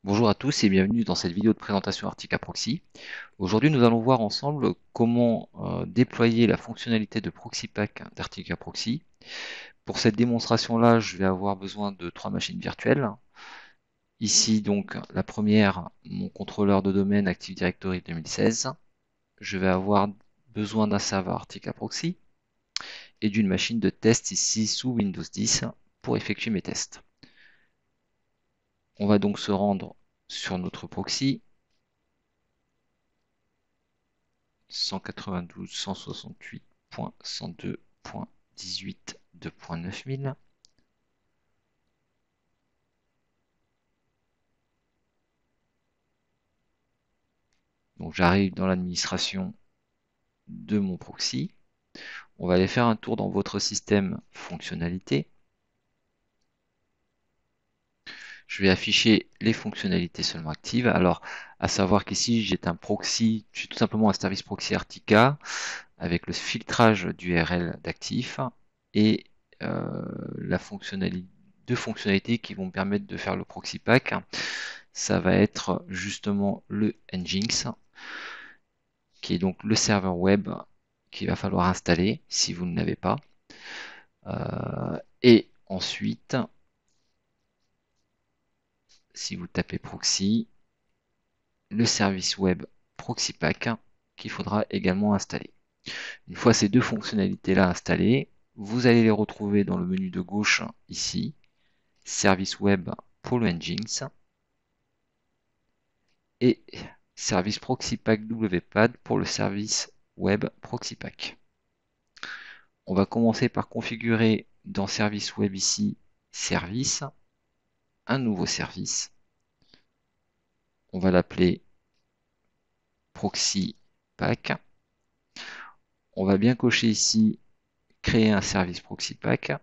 Bonjour à tous et bienvenue dans cette vidéo de présentation Artica Proxy. Aujourd'hui, nous allons voir ensemble comment déployer la fonctionnalité de Proxy Pack d'Artica Proxy. Pour cette démonstration-là, je vais avoir besoin de trois machines virtuelles. Ici, donc, la première, mon contrôleur de domaine Active Directory 2016. Je vais avoir besoin d'un serveur Artica Proxy et d'une machine de test ici sous Windows 10 pour effectuer mes tests. On va donc se rendre sur notre proxy 192.168.102.18.2.9000. Donc j'arrive dans l'administration de mon proxy. On va aller faire un tour dans votre système fonctionnalités. Je vais afficher les fonctionnalités seulement actives. Alors, à savoir qu'ici, j'ai un proxy, j'ai tout simplement un service proxy Artica avec le filtrage d'URL d'actifs et la fonctionnalité, deux fonctionnalités qui vont me permettre de faire le proxy pack. Ça va être justement le Nginx, qui est donc le serveur web qu'il va falloir installer si vous ne l'avez pas. Et ensuite, si vous tapez proxy, le service web proxy pack qu'il faudra également installer. Une fois ces deux fonctionnalités-là installées, vous allez les retrouver dans le menu de gauche ici, service web pour le Nginx et service proxy pack wpad pour le service web proxy pack. On va commencer par configurer dans service web ici, service, un nouveau service. On va l'appeler proxy pack. On va bien cocher ici, créer un service proxy pack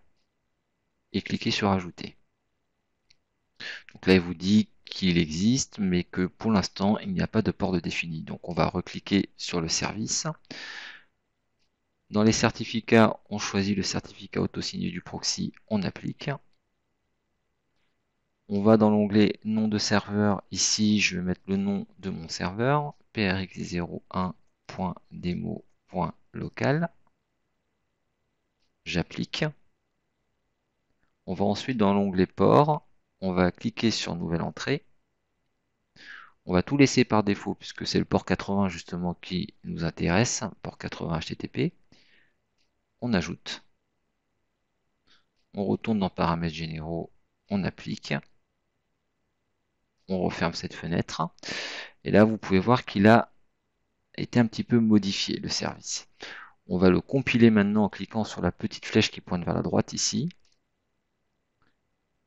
et cliquer sur ajouter. Donc là, il vous dit qu'il existe, mais que pour l'instant, il n'y a pas de port de défini. Donc on va recliquer sur le service. Dans les certificats, on choisit le certificat auto-signé du proxy, on applique. On va dans l'onglet nom de serveur. Ici, je vais mettre le nom de mon serveur, prx01.demo.local. J'applique. On va ensuite dans l'onglet port. On va cliquer sur nouvelle entrée. On va tout laisser par défaut puisque c'est le port 80 justement qui nous intéresse, port 80 HTTP. On ajoute. On retourne dans paramètres généraux. On applique. On referme cette fenêtre. Et là, vous pouvez voir qu'il a été un petit peu modifié, le service. On va le compiler maintenant en cliquant sur la petite flèche qui pointe vers la droite ici.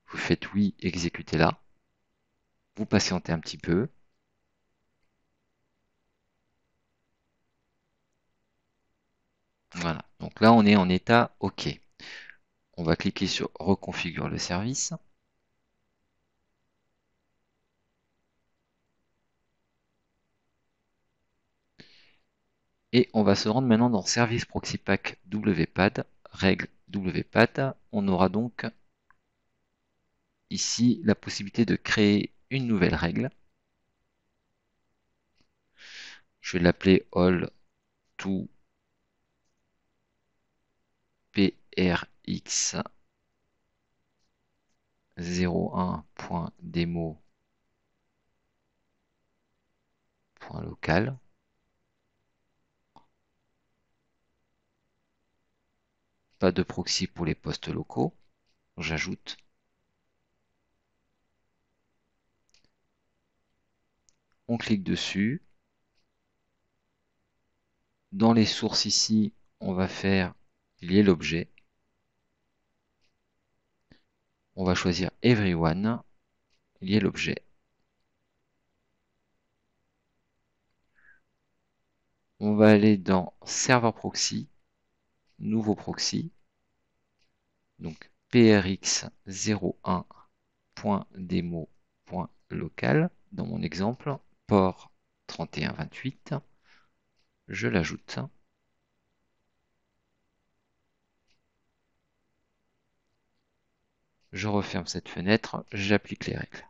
Vous faites oui, exécutez là. Vous patientez un petit peu. Voilà. Donc là, on est en état OK. On va cliquer sur reconfigure le service. Et on va se rendre maintenant dans service proxy pack wpad, règle wpad. On aura donc ici la possibilité de créer une nouvelle règle. Je vais l'appeler all to prx 01.demo.local. Pas de proxy pour les postes locaux. J'ajoute. On clique dessus. Dans les sources ici, on va faire lier l'objet. On va choisir everyone, lier l'objet. On va aller dans serveur proxy, nouveau proxy. Donc prx 01.demo.local. Dans mon exemple, port 3128. Je l'ajoute. Je referme cette fenêtre, j'applique les règles.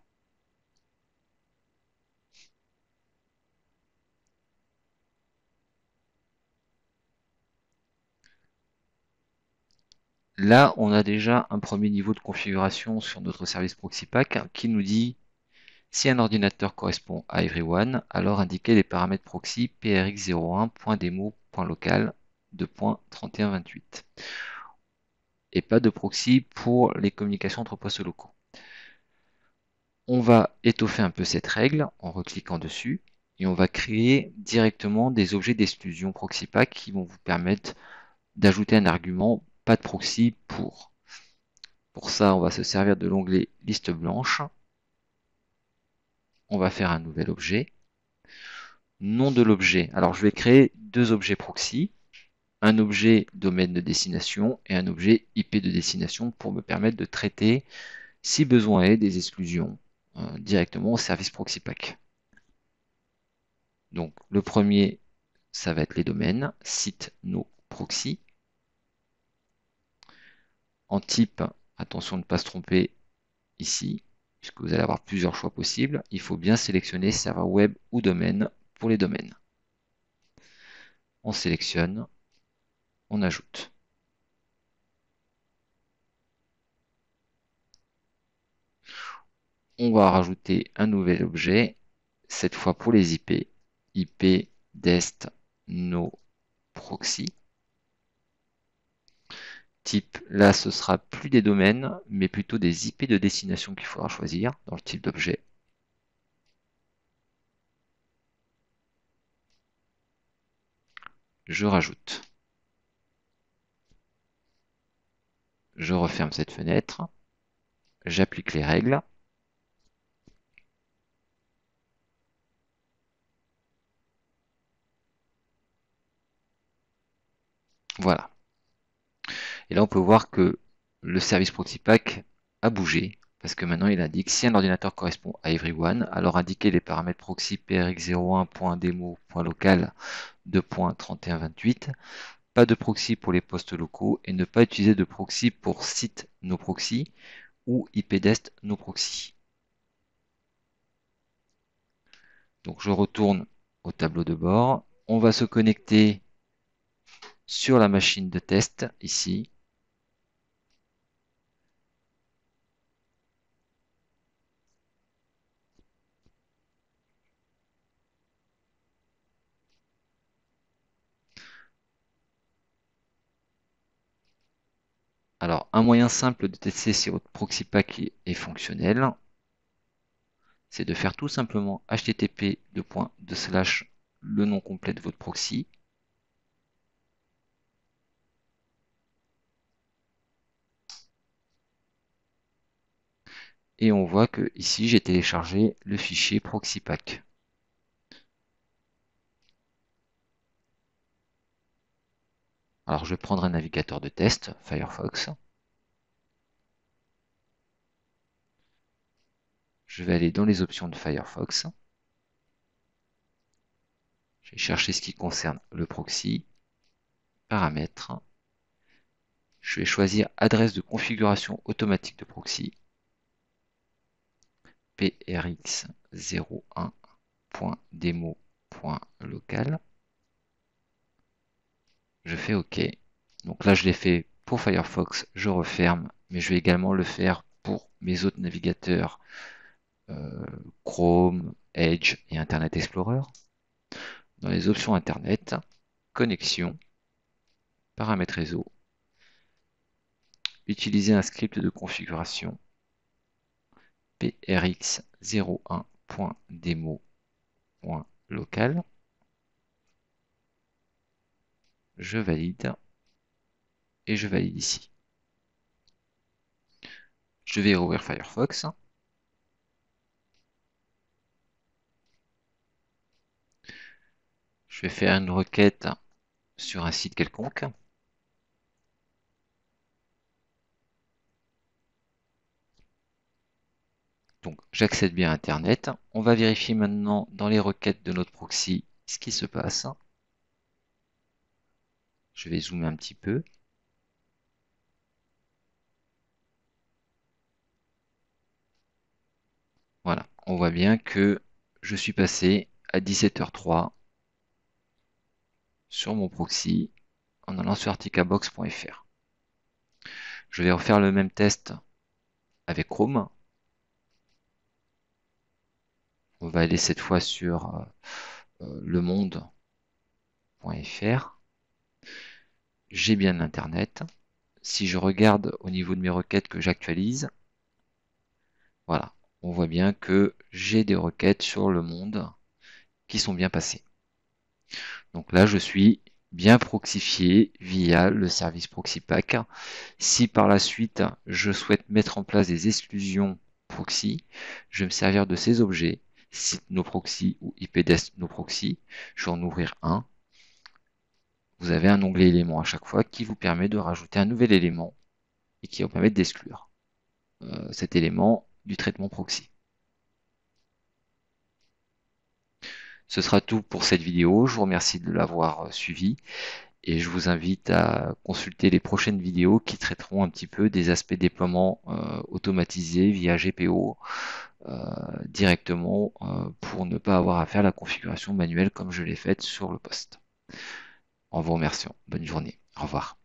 Là, on a déjà un premier niveau de configuration sur notre service Proxypack qui nous dit si un ordinateur correspond à everyone, alors indiquez les paramètres proxy prx01.demo.local 2.3128 et pas de proxy pour les communications entre postes locaux. On va étoffer un peu cette règle en recliquant dessus et on va créer directement des objets d'exclusion Proxypack qui vont vous permettre d'ajouter un argument pas de proxy pour. Pour ça, on va se servir de l'onglet liste blanche. On va faire un nouvel objet. Nom de l'objet. Alors, je vais créer deux objets proxy. Un objet domaine de destination et un objet IP de destination pour me permettre de traiter, si besoin est, des exclusions directement au service Proxypack. Donc, le premier, ça va être les domaines, site, no, proxy. En type, attention de ne pas se tromper ici, puisque vous allez avoir plusieurs choix possibles. Il faut bien sélectionner serveur web ou domaine pour les domaines. On sélectionne, on ajoute. On va rajouter un nouvel objet, cette fois pour les IP. IP dest no proxy. Type, là ce sera plus des domaines, mais plutôt des IP de destination qu'il faudra choisir dans le type d'objet. Je rajoute. Je referme cette fenêtre. J'applique les règles. Voilà. Et là, on peut voir que le service Proxypack a bougé, parce que maintenant, il indique si un ordinateur correspond à everyone, alors indiquez les paramètres proxy prx01.demo.local 2.3128, pas de proxy pour les postes locaux et ne pas utiliser de proxy pour site no proxy ou ipdest no proxy. Donc je retourne au tableau de bord. On va se connecter sur la machine de test ici. Alors un moyen simple de tester si votre Proxypack est fonctionnel, c'est de faire tout simplement http le nom complet de votre proxy. Et on voit que ici j'ai téléchargé le fichier Proxypack. Alors je vais prendre un navigateur de test, Firefox. Je vais aller dans les options de Firefox. Je vais chercher ce qui concerne le proxy, paramètres. Je vais choisir adresse de configuration automatique de proxy, prx01.demo.local. Je fais OK. Donc là, je l'ai fait pour Firefox, je referme, mais je vais également le faire pour mes autres navigateurs Chrome, Edge et Internet Explorer. Dans les options Internet, connexion, paramètres réseau, utiliser un script de configuration prx01.demo.local. Je valide et je valide ici. Je vais rouvrir Firefox. Je vais faire une requête sur un site quelconque. Donc j'accède bien à Internet. On va vérifier maintenant dans les requêtes de notre proxy ce qui se passe. Je vais zoomer un petit peu. Voilà, on voit bien que je suis passé à 17h03 sur mon proxy en allant sur articabox.fr. Je vais refaire le même test avec Chrome. On va aller cette fois sur lemonde.fr. J'ai bien Internet. Si je regarde au niveau de mes requêtes que j'actualise, voilà, on voit bien que j'ai des requêtes sur le monde qui sont bien passées. Donc là, je suis bien proxifié via le service Proxypack. Si par la suite, je souhaite mettre en place des exclusions proxy, je vais me servir de ces objets, site no proxy ou ipdest no proxy. Je vais en ouvrir un. Vous avez un onglet éléments à chaque fois qui vous permet de rajouter un nouvel élément et qui va vous permettre d'exclure cet élément du traitement proxy. Ce sera tout pour cette vidéo. Je vous remercie de l'avoir suivi et je vous invite à consulter les prochaines vidéos qui traiteront un petit peu des aspects déploiement automatisé via GPO directement pour ne pas avoir à faire la configuration manuelle comme je l'ai faite sur le poste. En vous remerciant. Bonne journée. Au revoir.